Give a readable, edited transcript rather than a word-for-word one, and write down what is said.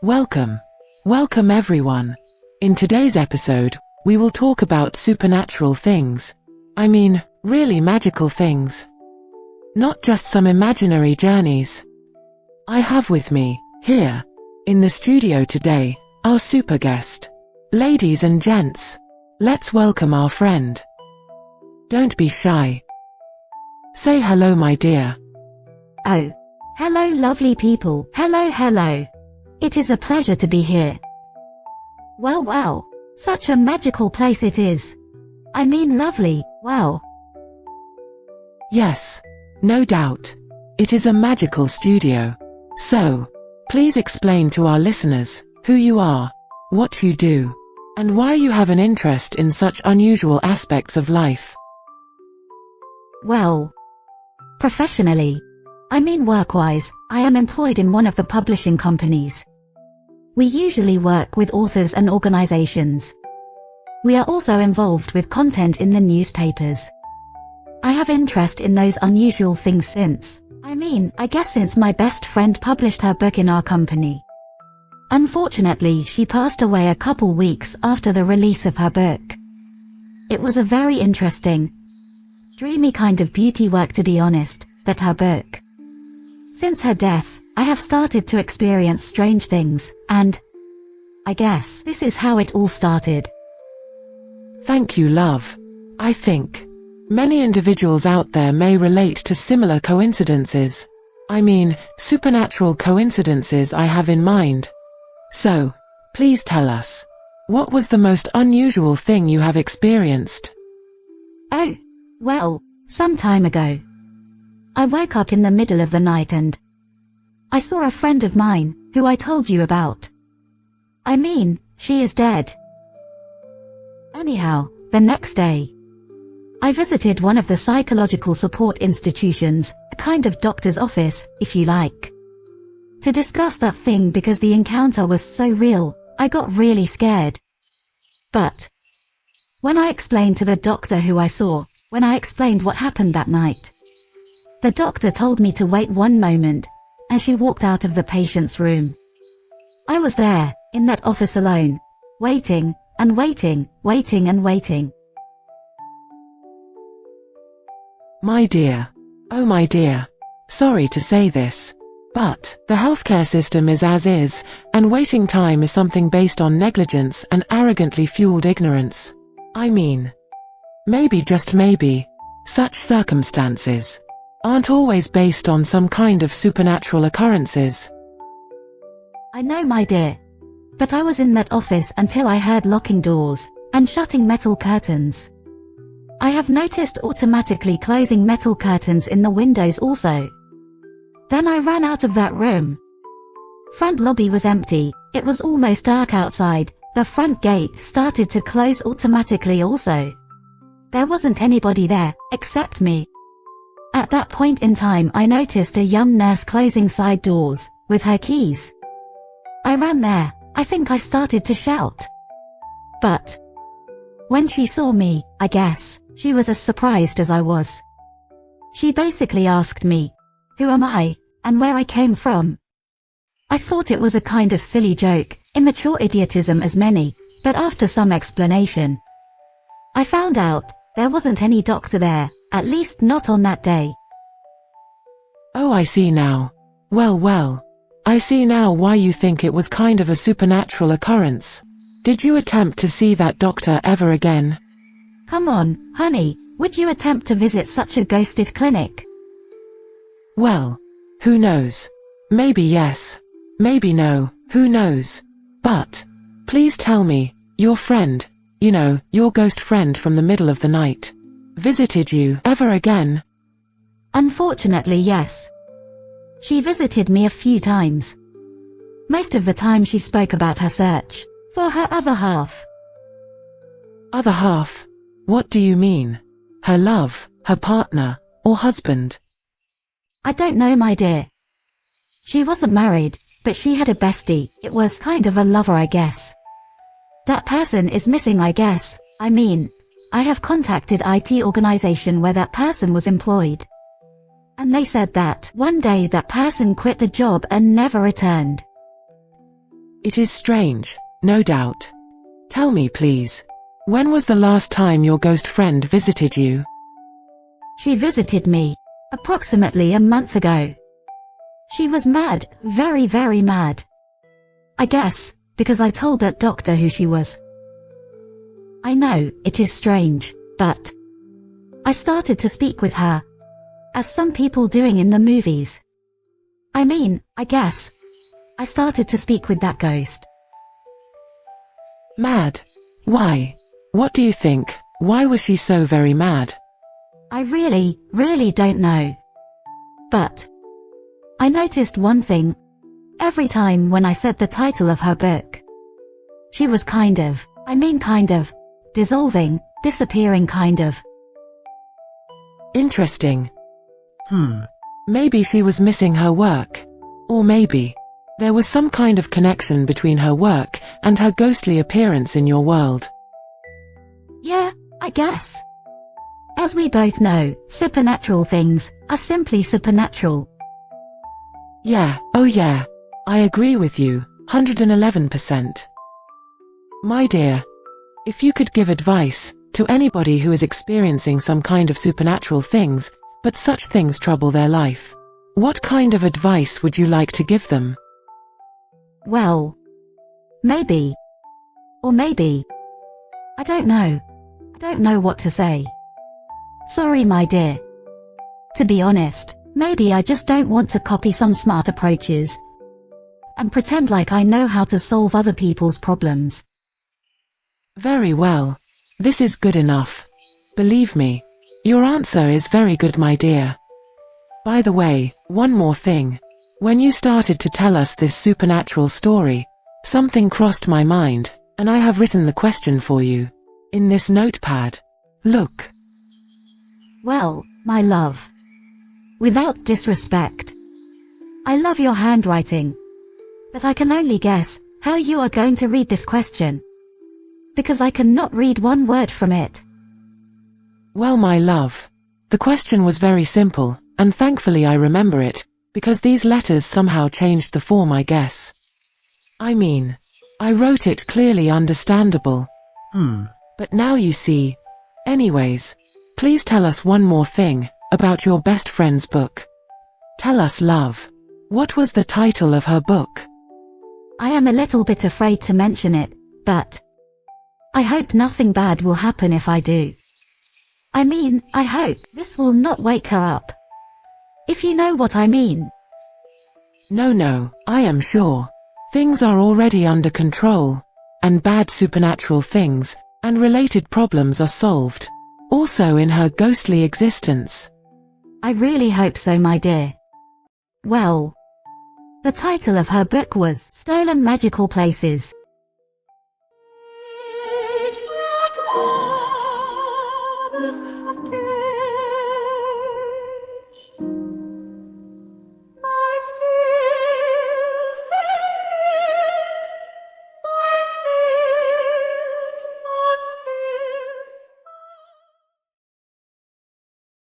Welcome. Welcome everyone. In today's episode, we will talk about supernatural things. I mean, really magical things. Not just some imaginary journeys. I have with me, here, in the studio today, our super guest. Ladies and gents, let's welcome our friend. Don't be shy. Say hello, my dear. Oh. Hello lovely people. Hello. It is a pleasure to be here. Wow. Such a magical place it is. I mean lovely, wow. Yes, no doubt. It is a magical studio. So, please explain to our listeners who you are, what you do, and why you have an interest in such unusual aspects of life. Well, professionally, I mean work-wise, I am employed in one of the publishing companies. We usually work with authors and organizations. We are also involved with content in the newspapers. I have interest in those unusual things since my best friend published her book in our company. Unfortunately, she passed away a couple weeks after the release of her book. It was a very interesting, dreamy kind of beauty work, to be honest, that her book. Since her death, I have started to experience strange things, and I guess this is how it all started. Thank you, love. I think many individuals out there may relate to similar coincidences. I mean, supernatural coincidences I have in mind. So, please tell us, what was the most unusual thing you have experienced? Oh, well, some time ago. I woke up in the middle of the night and I saw a friend of mine, who I told you about. I mean, she is dead. Anyhow, the next day, I visited one of the psychological support institutions, a kind of doctor's office, if you like, to discuss that thing because the encounter was so real, I got really scared. But when I explained to the doctor who I saw, when I explained what happened that night, the doctor told me to wait one moment, and she walked out of the patient's room. I was there, in that office alone, waiting, and waiting. My dear. Oh my dear. Sorry to say this, but the healthcare system is as is, and waiting time is something based on negligence and arrogantly fueled ignorance. I mean, maybe, just maybe, such circumstances aren't always based on some kind of supernatural occurrences. I know, my dear. But I was in that office until I heard locking doors and shutting metal curtains. I have noticed automatically closing metal curtains in the windows also. Then I ran out of that room. Front lobby was empty, it was almost dark outside, the front gate started to close automatically also. There wasn't anybody there, except me. At that point in time I noticed a young nurse closing side doors, with her keys. I ran there, I think I started to shout. But when she saw me, I guess, she was as surprised as I was. She basically asked me, who am I, and where I came from. I thought it was a kind of silly joke, immature idiotism as many, but after some explanation, I found out there wasn't any doctor there. At least not on that day. Oh, I see now. Well, I see now why you think it was kind of a supernatural occurrence. Did you attempt to see that doctor ever again? Come on, honey, would you attempt to visit such a ghosted clinic? Well, who knows? Maybe yes, maybe no, who knows? But please tell me, your friend, your ghost friend from the middle of the night, visited you ever again? Unfortunately, yes. She visited me a few times. Most of the time she spoke about her search for her other half. Other half? What do you mean? Her love, her partner, or husband? I don't know, my dear. She wasn't married, but she had a bestie. It was kind of a lover, I guess. That person is missing, I guess. I mean, I have contacted IT organization where that person was employed. And they said that one day that person quit the job and never returned. It is strange, no doubt. Tell me please, when was the last time your ghost friend visited you? She visited me approximately a month ago. She was mad, very, very mad. I guess, because I told that doctor who she was. I know, it is strange, but I started to speak with her, as some people doing in the movies. I mean, I guess, I started to speak with that ghost. Mad? Why? What do you think? Why was she so very mad? I really, really don't know. But I noticed one thing. Every time when I said the title of her book, she was kind of dissolving, disappearing kind of. Interesting. Maybe she was missing her work. Or maybe there was some kind of connection between her work and her ghostly appearance in your world. Yeah, I guess. As we both know, supernatural things are simply supernatural. Yeah, oh yeah. I agree with you, 111%. My dear, if you could give advice to anybody who is experiencing some kind of supernatural things, but such things trouble their life, what kind of advice would you like to give them? Well, maybe. Or maybe. I don't know. I don't know what to say. Sorry, my dear. To be honest, maybe I just don't want to copy some smart approaches and pretend like I know how to solve other people's problems. Very well. This is good enough. Believe me, your answer is very good, my dear. By the way, one more thing. When you started to tell us this supernatural story, something crossed my mind, and I have written the question for you in this notepad. Look. Well, my love, without disrespect, I love your handwriting, but I can only guess how you are going to read this question, because I cannot read one word from it. Well, my love, the question was very simple, and thankfully I remember it, because these letters somehow changed the form, I guess. I mean, I wrote it clearly understandable. But now you see. Anyways, please tell us one more thing about your best friend's book. Tell us, love. What was the title of her book? I am a little bit afraid to mention it, but I hope nothing bad will happen if I do. I mean, I hope this will not wake her up. If you know what I mean. No, I am sure. Things are already under control, and bad supernatural things and related problems are solved, also in her ghostly existence. I really hope so, my dear. Well, the title of her book was Stolen Magical Places.